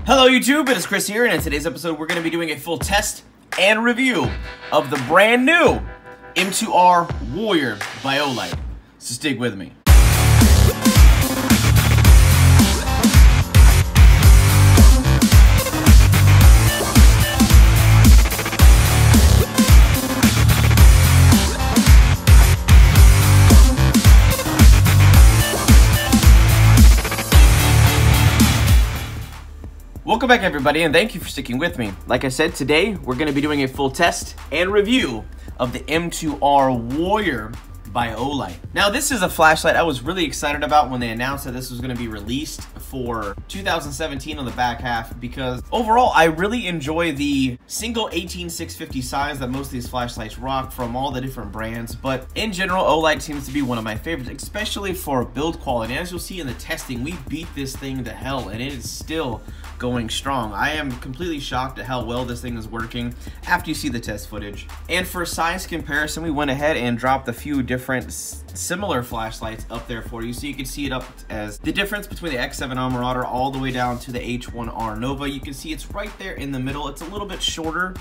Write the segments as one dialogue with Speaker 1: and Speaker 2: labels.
Speaker 1: Hello YouTube, it is Chris here, and in today's episode we're going to be doing a full test and review of the brand new M2R Warrior by Olight. So stick with me. Welcome back everybody, and thank you for sticking with me. Like I said, today we're going to be doing a full test and review of the M2R Warrior by Olight. Now this is a flashlight I was really excited about when they announced that this was going to be released for 2017 on the back half, because overall I really enjoy the single 18650 size that most of these flashlights rock from all the different brands, but in general Olight seems to be one of my favorites, especially for build quality. And as you'll see in the testing, we beat this thing to hell and it is still going strong. I am completely shocked at how well this thing is working after you see the test footage. And for size comparison, we went ahead and dropped a few different similar flashlights up there for you, so you can see it up as the difference between the X7R Marauder all the way down to the H1R Nova. You can see it's right there in the middle. It's a little bit shorter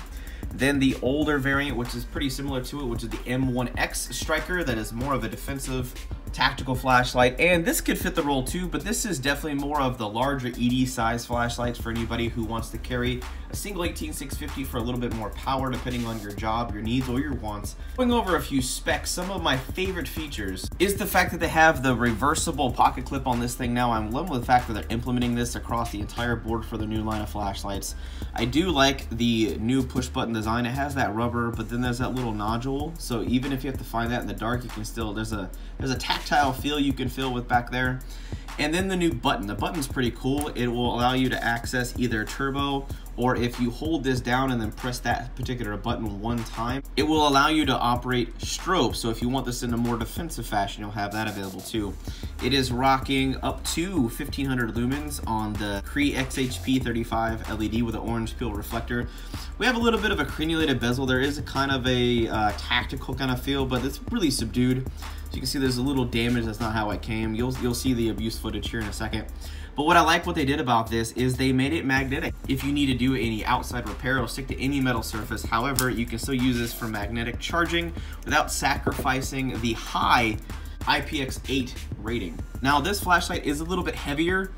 Speaker 1: than the older variant, which is pretty similar to it, which is the M1X Striker. That is more of a defensive tactical flashlight, and this could fit the role too, but this is definitely more of the larger ED size flashlights for anybody who wants to carry a single 18650 for a little bit more power depending on your job, your needs, or your wants. Going over a few specs, some of my favorite features is the fact that they have the reversible pocket clip on this thing now. I'm loving the fact that they're implementing this across the entire board for their new line of flashlights. I do like the new push button design. It has that rubber, but then there's that little nodule, so even if you have to find that in the dark, you can still, there's a tactile feel you can feel with back there. And then the new button. The button's pretty cool. It will allow you to access either turbo, or if you hold this down and then press that particular button one time, it will allow you to operate strobe. So if you want this in a more defensive fashion, you'll have that available too. It is rocking up to 1500 lumens on the Cree XHP35 LED with an orange peel reflector. We have a little bit of a crenulated bezel. There is a kind of a tactical kind of feel, but it's really subdued. So you can see there's a little damage. That's not how it came. You'll see the abuse footage here in a second. But what I like what they did about this is they made it magnetic. If you need to do any outside repair, it'll stick to any metal surface. However, you can still use this for magnetic charging without sacrificing the high IPX8 rating. Now this flashlight is a little bit heavier,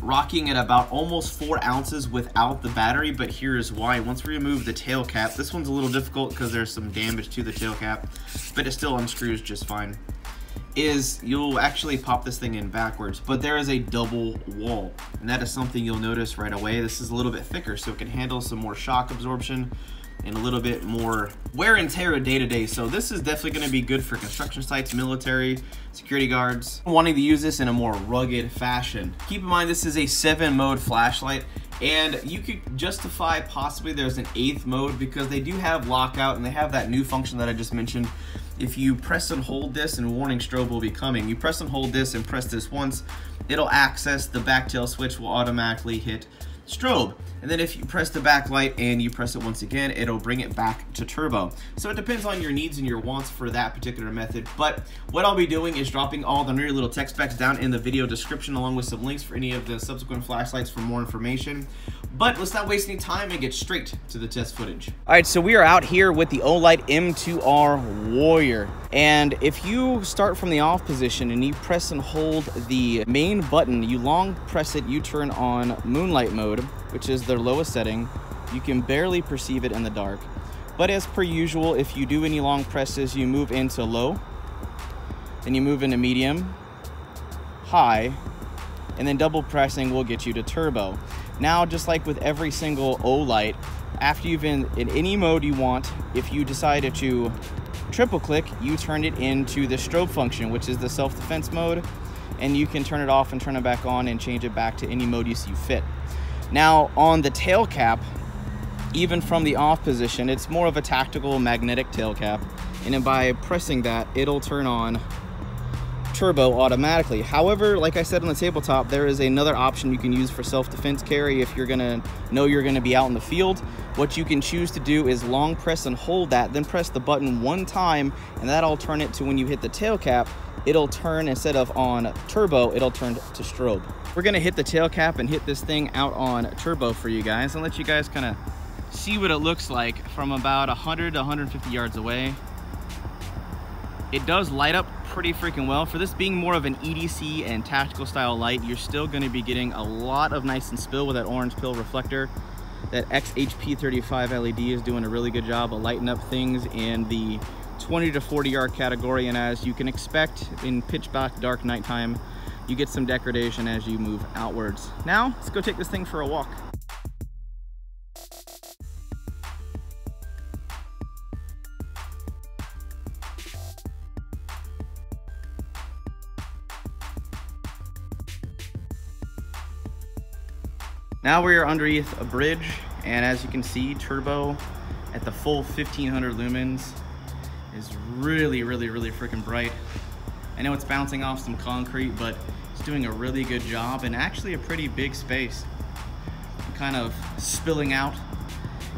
Speaker 1: rocking at about almost 4 ounces without the battery, but here's why. Once we remove the tail cap, this one's a little difficult because there's some damage to the tail cap, but it still unscrews just fine. You'll actually pop this thing in backwards, but there is a double wall, and that is something you'll notice right away. This is a little bit thicker, so it can handle some more shock absorption and a little bit more wear and tear day to day. So this is definitely going to be good for construction sites, military, security guards wanting to use this in a more rugged fashion. Keep in mind this is a 7-mode flashlight, and you could justify possibly there's an 8th mode because they do have lockout and they have that new function that I just mentioned. If you press and hold this, and warning strobe will be coming, you press and hold this and press this once, it'll access the back tail switch, will automatically hit strobe. And then if you press the backlight and you press it once again, it'll bring it back to turbo. So it depends on your needs and your wants for that particular method. But what I'll be doing is dropping all the nerdy little tech specs down in the video description, along with some links for any of the subsequent flashlights for more information. But let's not waste any time and get straight to the test footage. All right, so we are out here with the Olight M2R Warrior. And if you start from the off position and you press and hold the main button, you long press it, you turn on Moonlight mode, which is their lowest setting. You can barely perceive it in the dark. But as per usual, if you do any long presses, you move into low, then you move into medium, high, and then double pressing will get you to turbo. Now, just like with every single Olight, after you've been in any mode you want, if you decided to triple click, you turn it into the strobe function, which is the self-defense mode, and you can turn it off and turn it back on and change it back to any mode you see fit. Now, on the tail cap, even from the off position, it's more of a tactical magnetic tail cap, and then by pressing that, it'll turn on turbo automatically. However, like I said on the tabletop, there is another option you can use for self-defense carry if you're gonna know you're gonna be out in the field.
Speaker 2: what you can choose to do is long press and hold that, then press the button one time, and that'll turn it to when you hit the tail cap, it'll turn, instead of on turbo, it'll turn to strobe. We're gonna hit the tail cap and hit this thing out on turbo for you guys and let you guys kind of see what it looks like from about 100 to 150 yards away. It does light up pretty freaking well. For this being more of an EDC and tactical style light, you're still gonna be getting a lot of nice and spill with that orange pill reflector. That XHP35 LED is doing a really good job of lighting up things in the 20 to 40 yard category, and as you can expect in pitch black dark nighttime, you get some degradation as you move outwards. Now, let's go take this thing for a walk. Now we are underneath a bridge, and as you can see, turbo at the full 1500 lumens is really freaking bright. I know it's bouncing off some concrete, but it's doing a really good job in actually a pretty big space. Kind of spilling out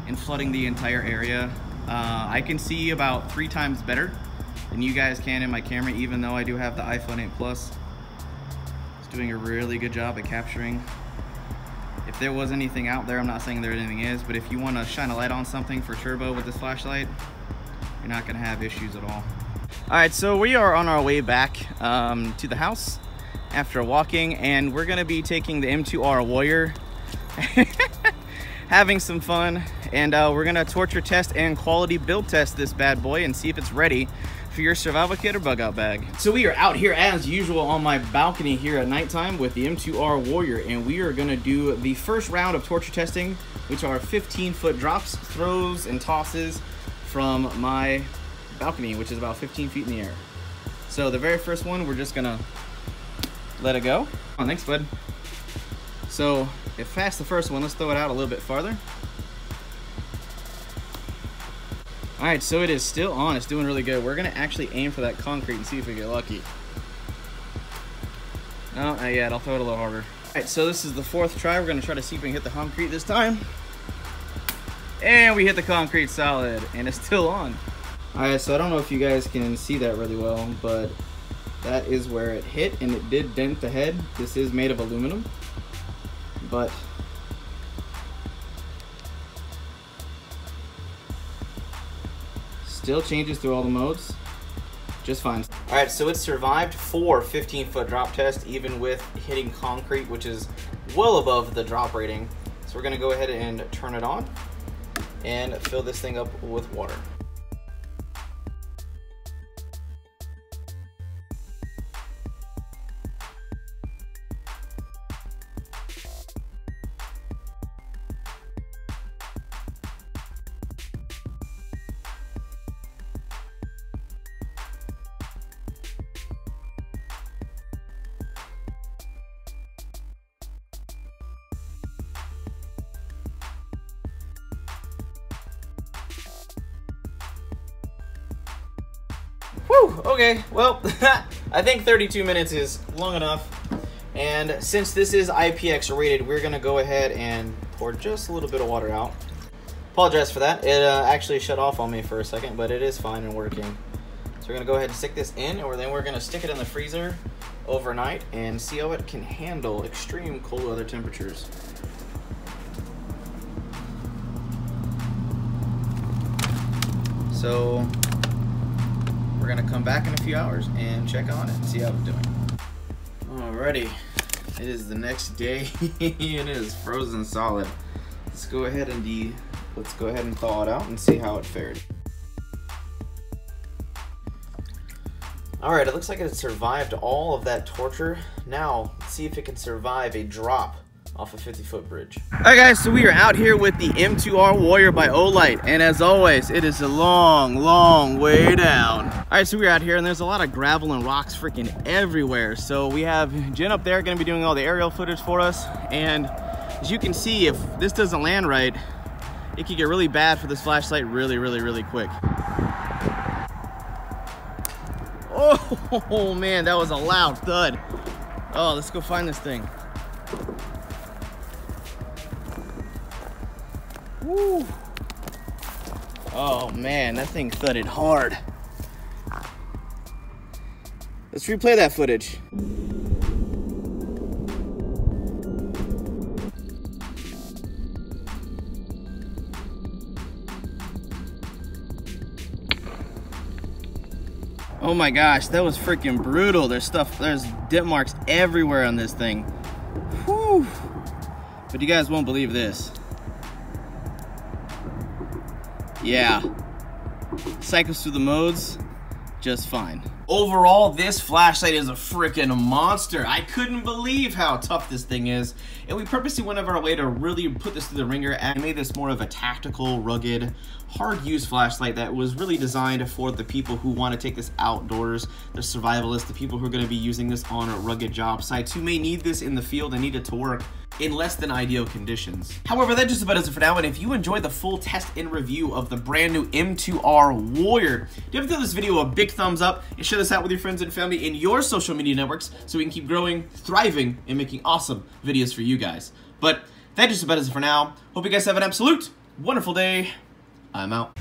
Speaker 2: and flooding the entire area. I can see about 3 times better than you guys can in my camera, even though I do have the iPhone 8 Plus. It's doing a really good job at capturing. If there was anything out there, I'm not saying there anything is, but if you want to shine a light on something for turbo with this flashlight, you're not going to have issues at all. All right, so we are on our way back to the house after walking, and we're going to be taking the M2R Warrior, having some fun, and we're going to torture test and quality build test this bad boy and see if it's ready for your survival kit or bug out bag. So we are out here as usual on my balcony here at nighttime with the M2R Warrior, and we are going to do the first round of torture testing, which are 15-foot drops, throws, and tosses from my balcony, which is about 15 feet in the air. So the very first one, we're just gonna let it go. Oh, thanks, bud. So if past the first one, let's throw it out a little bit farther. All right, so it is still on. It's doing really good. We're gonna actually aim for that concrete and see if we get lucky. No, not yet. I'll throw it a little harder. All right, so this is the 4th try. We're gonna try to see if we can hit the concrete this time. And we hit the concrete solid, and it's still on. All right, so I don't know if you guys can see that really well, but that is where it hit, and it did dent the head. This is made of aluminum, but still changes through all the modes just fine. All right, so it survived 4 15-foot drop tests, even with hitting concrete, which is well above the drop rating. So we're gonna go ahead and turn it on and fill this thing up with water. Whew, okay, well, I think 32 minutes is long enough. And since this is IPX rated, we're gonna go ahead and pour just a little bit of water out. Apologize for that. It actually shut off on me for a second, but it is fine and working. So we're gonna go ahead and stick this in, and then we're gonna stick it in the freezer overnight and see how it can handle extreme cold weather temperatures. So we're gonna come back in a few hours and check on it and see how it's doing. Alrighty, it is the next day and it is frozen solid. Let's go ahead and thaw it out and see how it fared. Alright, it looks like it survived all of that torture. Now, let's see if it can survive a drop off a 50-foot bridge. Alright guys, so we are out here with the M2R Warrior by Olight, and as always, it is a long, long way down. Alright, so we're out here and there's a lot of gravel and rocks freaking everywhere. So we have Jen up there gonna be doing all the aerial footage for us, and as you can see, if this doesn't land right, it could get really bad for this flashlight really quick. Oh man, that was a loud thud. Oh, let's go find this thing. Woo. Oh man, that thing thudded hard. Let's replay that footage. Oh my gosh, that was freaking brutal. There's dip marks everywhere on this thing. Whew. But you guys won't believe this. Yeah, cycles through the modes just fine.
Speaker 1: Overall, this flashlight is a freaking monster. I couldn't believe how tough this thing is. And we purposely went out of our way to really put this through the ringer and made this more of a tactical, rugged, hard-use flashlight that was really designed for the people who want to take this outdoors, the survivalists, the people who are going to be using this on rugged job sites, who may need this in the field and need it to work in less than ideal conditions. However, that just about does it for now, and if you enjoyed the full test and review of the brand new M2R Warrior, give this video a big thumbs up and share this out with your friends and family in your social media networks so we can keep growing, thriving, and making awesome videos for you guys. But that just about does it for now. Hope you guys have an absolute wonderful day. I'm out.